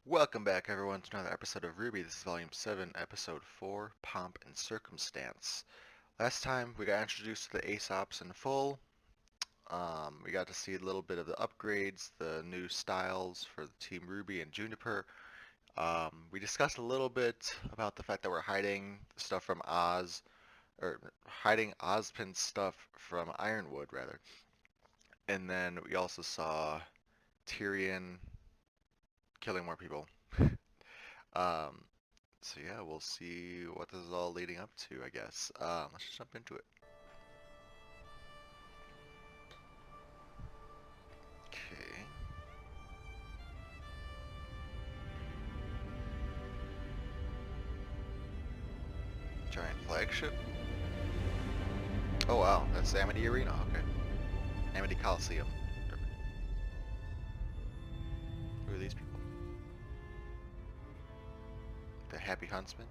Welcome back, everyone, to another episode of RWBY. This is Volume 7, Episode 4, Pomp and Circumstance. Last time, we got introduced to the Aesops in full. We got to see a little bit of the upgrades, the new styles for the Team Ruby and Juniper. We discussed a little bit about the fact that we're hiding stuff from Oz, or hiding Ozpin's stuff from Ironwood, rather. And then we also saw Tyrion killing more people. Um, so yeah, we'll see what this is all leading up to, I guess. Let's just jump into it. Okay. Giant flagship. Oh wow, that's Amity Arena, okay. Amity Coliseum. Who are these people? The Happy Huntsman?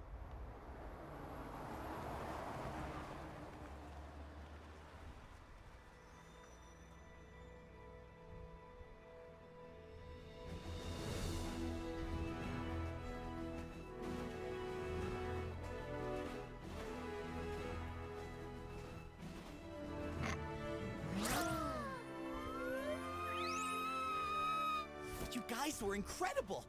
You guys were incredible!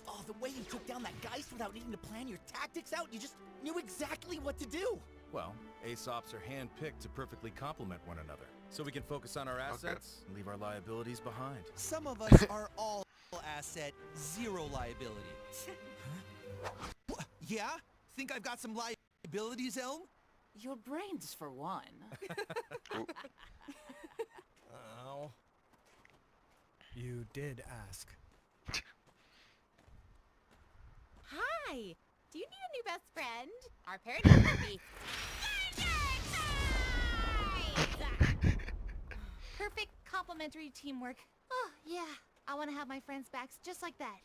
Oh, the way you took down that Geist without needing to plan your tactics out, you just knew exactly what to do! Well, Aesops are hand-picked to perfectly complement one another, so we can focus on our assets and leave our liabilities behind. Some of us are all asset, zero liability. Yeah? Think I've got some liabilities, Elm? Your brains, for one. Ow. You did ask. Hi! Do you need a new best friend? Our paradigm would be... Perfect complementary teamwork. Oh, yeah. I want to have my friends' backs just like that.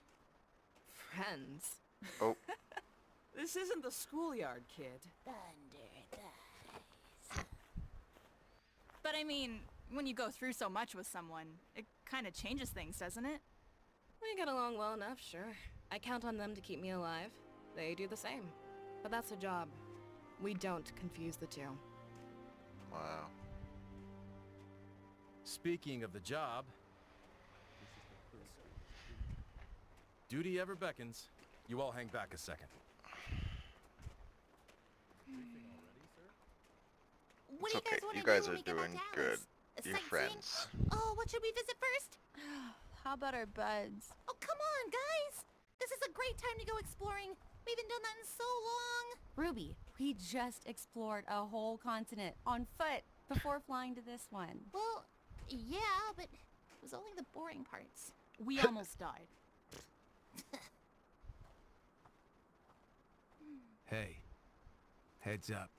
Friends. Oh. This isn't the schoolyard, kid. Thunder thighs. But I mean, when you go through so much with someone, it kind of changes things, doesn't it? We get along well enough, sure. I count on them to keep me alive. They do the same. But that's a job. We don't confuse the two. Wow. Speaking of the job, duty ever beckons. You all hang back a second. What It's do you guys okay. want You to guys do are when we get back doing to good. Alice? You're Sightseeing? friends. Oh, what should we visit first? How about our buds? Oh, come on, guys! This is a great time to go exploring. We haven't done that in so long. Ruby, we just explored a whole continent on foot before flying to this one. Well, yeah, but it was only the boring parts. We almost died. Hey, heads up.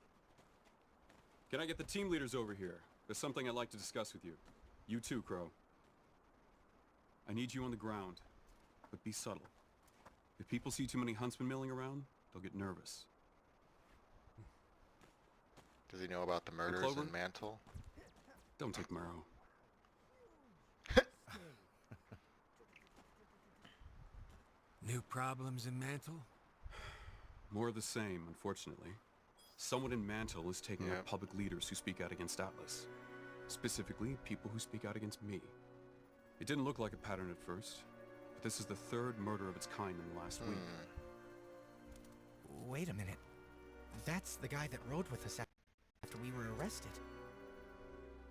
Can I get the team leaders over here? There's something I'd like to discuss with you. You too, Crow. I need you on the ground, but be subtle. If people see too many huntsmen milling around, they'll get nervous. Does he know about the murders Clover? in Mantle? Don't take Marrow. New problems in Mantle? More of the same, unfortunately. Someone in Mantle is taking Yeah. out public leaders who speak out against Atlas. Specifically, people who speak out against me. It didn't look like a pattern at first, but this is the third murder of its kind in the last week. Wait a minute. That's the guy that rode with us after we were arrested.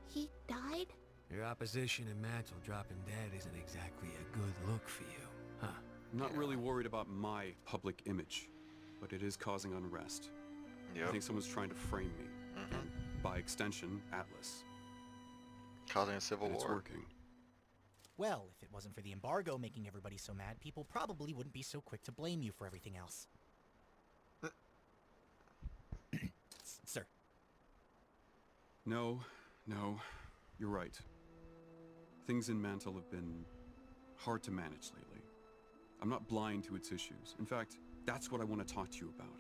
He died? Your opposition in Mantle dropping dead isn't exactly a good look for you, huh? I'm not really worried about my public image, but it is causing unrest. I Yep. think someone's trying to frame me. Mm-hmm. And by extension, Atlas. Causing a civil And it's war. working. Well, if it wasn't for the embargo making everybody so mad, people probably wouldn't be so quick to blame you for everything else. Sir. No, you're right. Things in Mantle have been hard to manage lately. I'm not blind to its issues. In fact, that's what I want to talk to you about.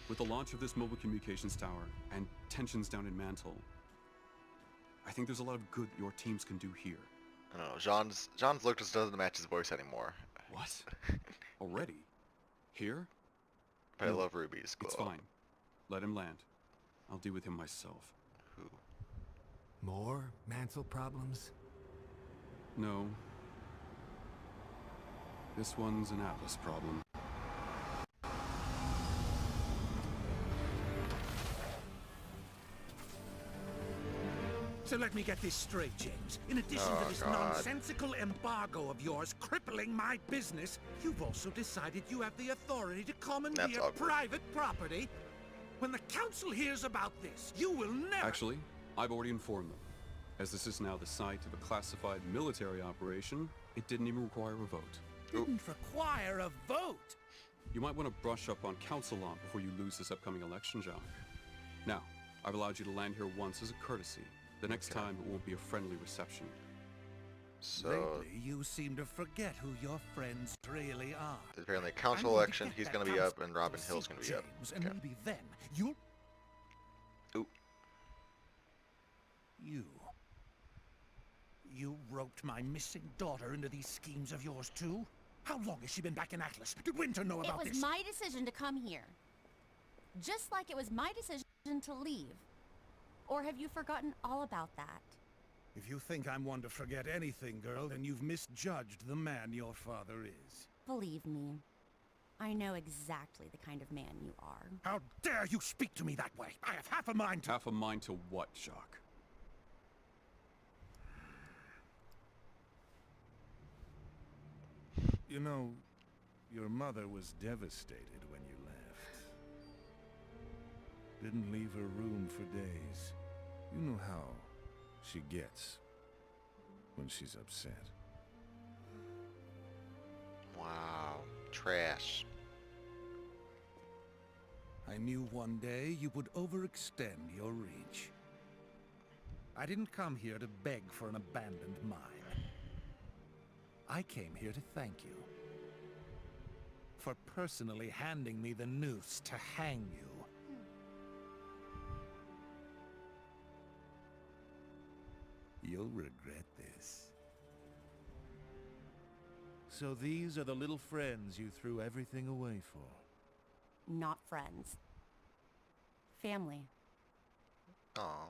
With the launch of this mobile communications tower and tensions down in Mantle, I think there's a lot of good your teams can do here. I don't know. John's look just doesn't match his voice anymore. What? Already? Here? But I No, love Ruby's glow. It's fine. Let him land. I'll deal with him myself. Who? More mantle problems? No. This one's an Atlas problem. So let me get this straight, James. In addition Oh, to this God. nonsensical embargo of yours crippling my business, you've also decided you have the authority to commandeer That's awkward. private property. When the council hears about this, you will never— Actually, I've already informed them. As this is now the site of a classified military operation, it didn't even require a vote. Didn't require a vote. You might want to brush up on council law before you lose this upcoming election, John. Now, I've allowed you to land here once as a courtesy. The next time, it won't be a friendly reception. So, Lately, you seem to forget who your friends really are. apparently, I council need to election, get he's that going to be up, council and Robin to Hill's see going to be up. James, and Okay. maybe then you'll— Ooh. You roped my missing daughter into these schemes of yours too? How long has she been back in Atlas? Did Winter know It about was this? my decision to come here. Just like it was my decision to leave. Or have you forgotten all about that? If you think I'm one to forget anything, girl, then you've misjudged the man your father is. Believe me, I know exactly the kind of man you are. How dare you speak to me that way? I have half a mind to— Half a mind to what, Jacques? You know, your mother was devastated when you left. Didn't leave her room for days. You know how she gets when she's upset. Wow. Trash. I knew one day you would overextend your reach. I didn't come here to beg for an abandoned mine. I came here to thank you for personally handing me the noose to hang you. You'll regret this. So these are the little friends you threw everything away for. Not friends. Family. Aw.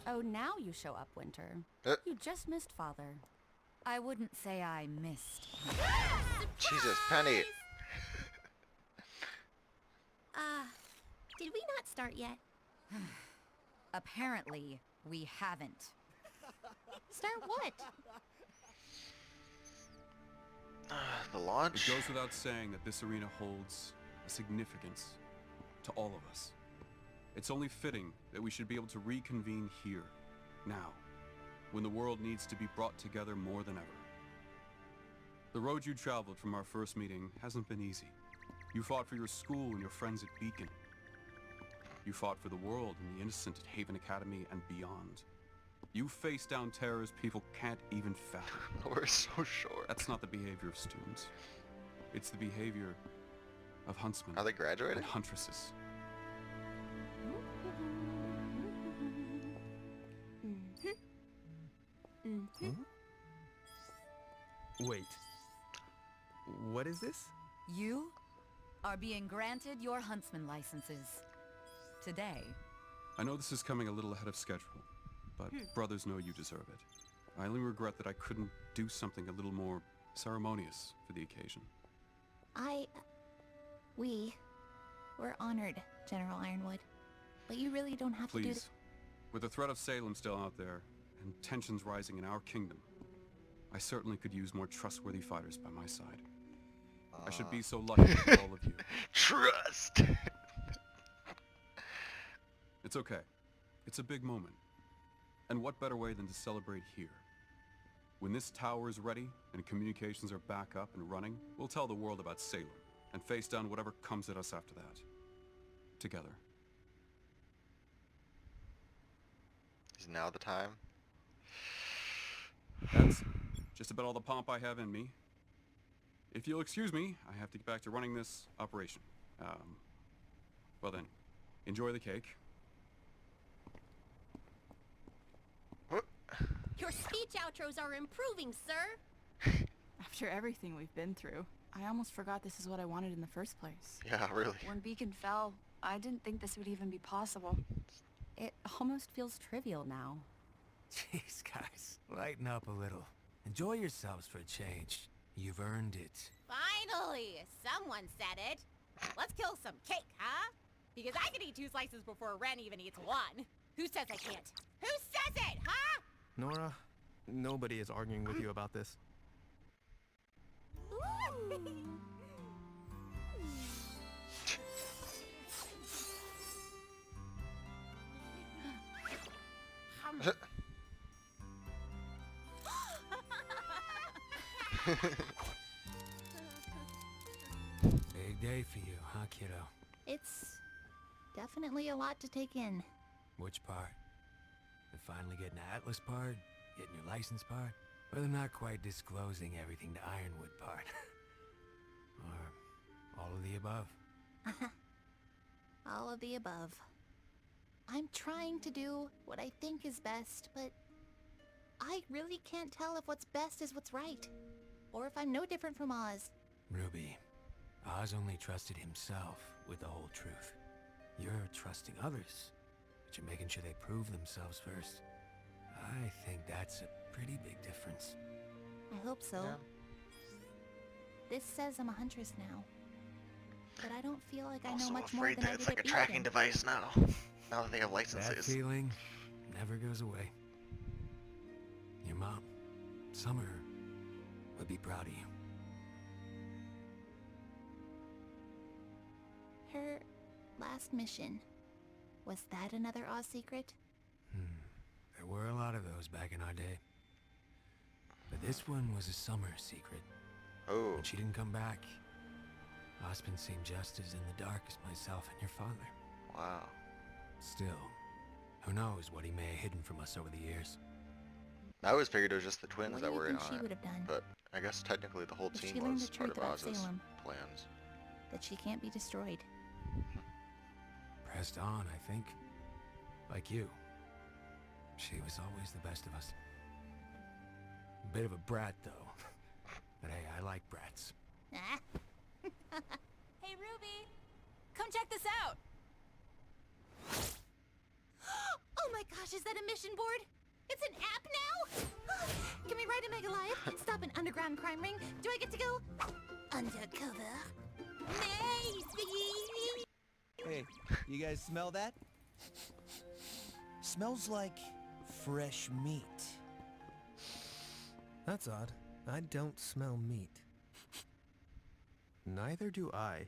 Oh, now you show up, Winter. You just missed Father. I wouldn't say I missed. Jesus, Penny. Did we not start yet? Apparently, we haven't. Start what? The launch? It goes without saying that this arena holds a significance to all of us. It's only fitting that we should be able to reconvene here, now, when the world needs to be brought together more than ever. The road you traveled from our first meeting hasn't been easy. You fought for your school and your friends at Beacon. You fought for the world and the innocent at Haven Academy and beyond. You faced down terrors people can't even fathom. We're so short. That's not the behavior of students. It's the behavior of huntsmen Are they graduating? and huntresses. Wait. What is this? You are being granted your huntsman licenses. Today. I know this is coming a little ahead of schedule, but brothers know you deserve it. I only regret that I couldn't do something a little more ceremonious for the occasion. We're honored, General Ironwood. But you really don't have to do Please, with the threat of Salem still out there, and tensions rising in our kingdom, I certainly could use more trustworthy fighters by my side. I should be so lucky with all of you. Trust! It's okay. It's a big moment. And what better way than to celebrate here? When this tower is ready and communications are back up and running, we'll tell the world about Salem and face down whatever comes at us after that. Together. He's Is now the time? That's just about all the pomp I have in me. If you'll excuse me, I have to get back to running this operation. Well then, enjoy the cake. Your speech outros are improving, sir. After everything we've been through, I almost forgot this is what I wanted in the first place. Yeah, really. When Beacon fell, I didn't think this would even be possible. It almost feels trivial now. Jeez, guys, lighten up a little. Enjoy yourselves for a change. You've earned it. Finally, someone said it. Let's kill some cake, huh? Because I can eat 2 slices before Ren even eats 1. Who says I can't? Who says it, huh? Nora, nobody is arguing with you about this. Big day for you, huh, kiddo? It's definitely a lot to take in. Which part? The finally getting the Atlas part? Getting your license part? Or the not quite disclosing everything to Ironwood part? Or all of the above? All of the above. I'm trying to do what I think is best, but I really can't tell if what's best is what's right. Or if I'm no different from Oz. Ruby, Oz only trusted himself with the whole truth. You're trusting others, but you're making sure they prove themselves first. I think that's a pretty big difference. I hope so. Yeah. This says I'm a huntress now. But I don't feel like I know Also much more afraid than that I it's did like a at tracking Beacon. device now. Now that they have That licenses. feeling never goes away. Your mom, Summer, would be proud of you. Her last mission. Was that another Oz secret? There were a lot of those back in our day. But this one was a Summer secret. Oh. When she didn't come back, Osmond seemed just as in the dark as myself and your father. Wow. Still, who knows what he may have hidden from us over the years. I always figured it was just the twins What that do you were in think on she it. would have done? But I guess technically the whole If she team learned was the part truth of about Oz's Salem. plans. That she can't be destroyed. Pressed on, I think. Like you. She was always the best of us. Bit of a brat, though. But hey, I like brats. Ah. Hey, Ruby! Come check this out! Oh my gosh, is that a mission board? It's an app now? Can we ride a Megalife? Stop an underground crime ring? Do I get to go undercover? Nice! Hey, you guys smell that? Smells like fresh meat. That's odd. I don't smell meat. Neither do I.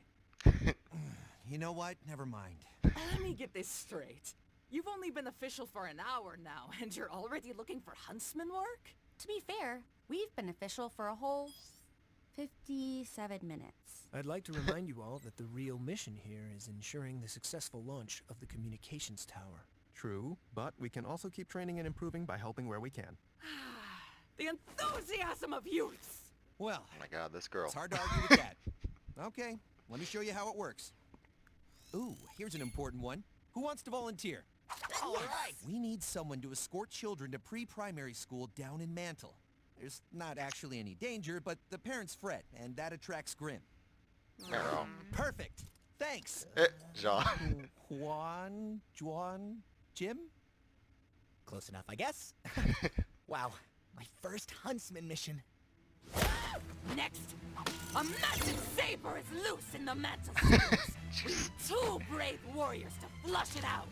You know what? Never mind. Let me get this straight. You've only been official for an hour now, and you're already looking for huntsman work? To be fair, we've been official for a whole 57 minutes. I'd like to remind you all that the real mission here is ensuring the successful launch of the communications tower. True, but we can also keep training and improving by helping where we can. The enthusiasm of youths! Well, Oh my god, this girl. it's hard to argue with that. Okay, let me show you how it works. Ooh, here's an important one. Who wants to volunteer? All right. We need someone to escort children to pre-primary school down in Mantle. There's not actually any danger, but the parents fret, and that attracts Grim. Arrow. Perfect. Thanks. John. Juan, Jim? Close enough, I guess. Wow, my first huntsman mission. Next, a massive saber is loose in the mantle schools. We need 2 brave warriors to flush it out.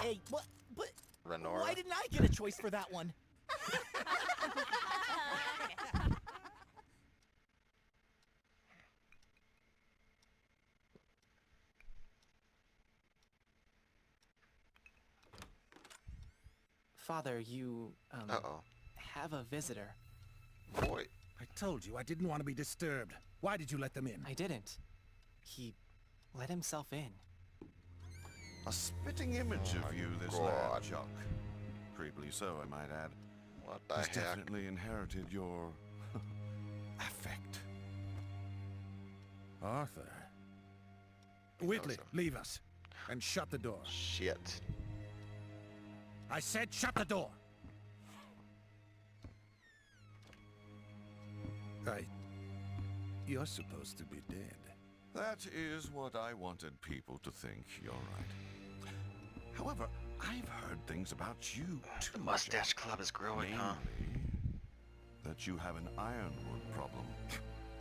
Hey, what? But Renora. why didn't I get a choice for that one? Father, you, Uh-oh. have a visitor. Boy. I told you I didn't want to be disturbed. Why did you let them in? I didn't. He let himself in. A spitting image of you, this God. lad, Chuck. Appropriately so, I might add. What the Has heck? definitely inherited your affect. Arthur. Whitley, leave us. And shut the door. Shit. I said shut the door! You're supposed to be dead. That is what I wanted people to think, you're right. However, I've heard things about you too. The mustache club is growing, huh? Namely, that you have an ironwood problem.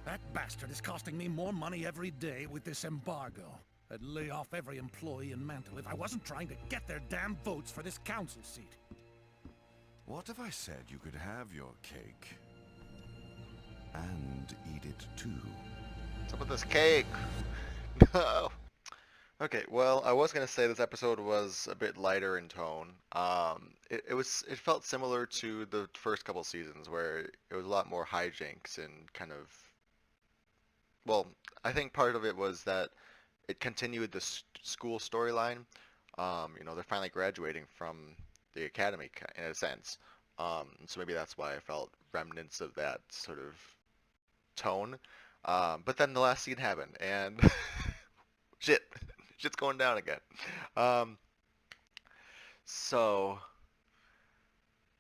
That bastard is costing me more money every day with this embargo. I'd lay off every employee in Mantle if I wasn't trying to get their damn votes for this council seat. What if I said you could have your cake and eat it too? What's up with this cake? No. Okay, well, I was gonna say this episode was a bit lighter in tone. It felt similar to the first couple seasons where it was a lot more hijinks and kind of. Well, I think part of it was that it continued the school storyline. They're finally graduating from the academy in a sense. So maybe that's why I felt remnants of that sort of tone. But then the last scene happened, and shit's going down again. So,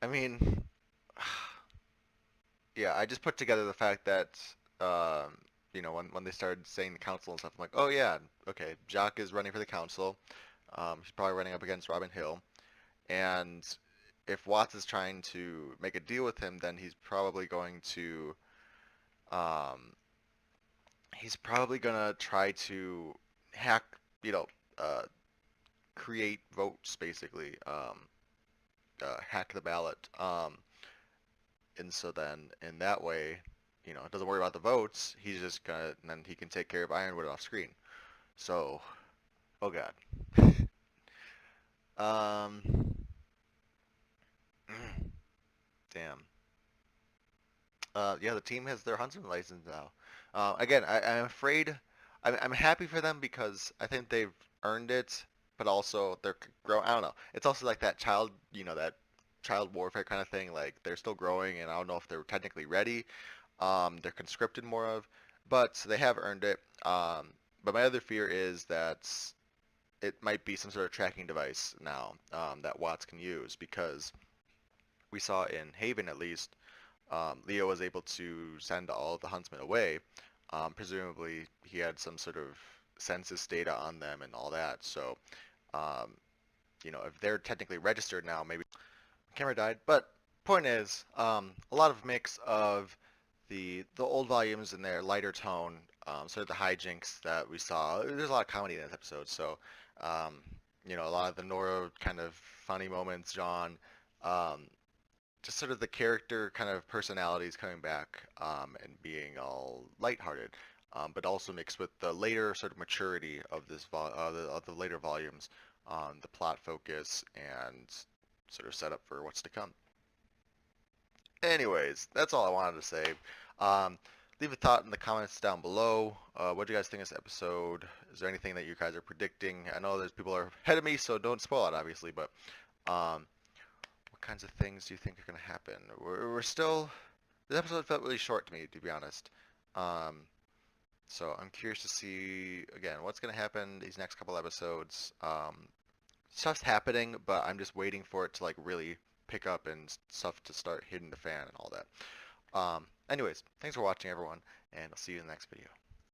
I mean, yeah, I just put together the fact that, when they started saying the council and stuff, I'm like, oh yeah, okay, Jacques is running for the council. He's probably running up against Robin Hill. And if Watts is trying to make a deal with him, then he's probably going to try to hack, create votes, basically, hack the ballot. And so then, in that way, doesn't worry about the votes. He's just gonna, and then he can take care of Ironwood off screen. So, oh god. Damn. Yeah, the team has their huntsman license now. Again, I'm afraid, I'm happy for them because I think they've earned it, but also they're grow. I don't know. It's also like that child, that child warfare kind of thing. Like they're still growing, and I don't know if they're technically ready. They're conscripted more of, but they have earned it. But my other fear is that it might be some sort of tracking device now that Watts can use, because we saw in Haven at least, Leo was able to send all of the huntsmen away. Presumably he had some sort of census data on them and all that. So, if they're technically registered now, maybe camera died. But point is, a lot of mix of the old volumes in their lighter tone, sort of the hijinks that we saw. There's a lot of comedy in this episode, so a lot of the Nora kind of funny moments, John, just sort of the character kind of personalities coming back and being all lighthearted, but also mixed with the later sort of maturity of this of the later volumes, the plot focus and sort of setup for what's to come. Anyways, that's all I wanted to say. Leave a thought in the comments down below. What do you guys think of this episode? Is there anything that you guys are predicting? I know there's people are ahead of me, so don't spoil it, obviously, but what kinds of things do you think are going to happen? We're still... This episode felt really short to me, to be honest. So I'm curious to see, again, what's going to happen these next couple episodes. Stuff's happening, but I'm just waiting for it to like really pick up and stuff to start hitting the fan and all that. Anyways, thanks for watching, everyone, and I'll see you in the next video.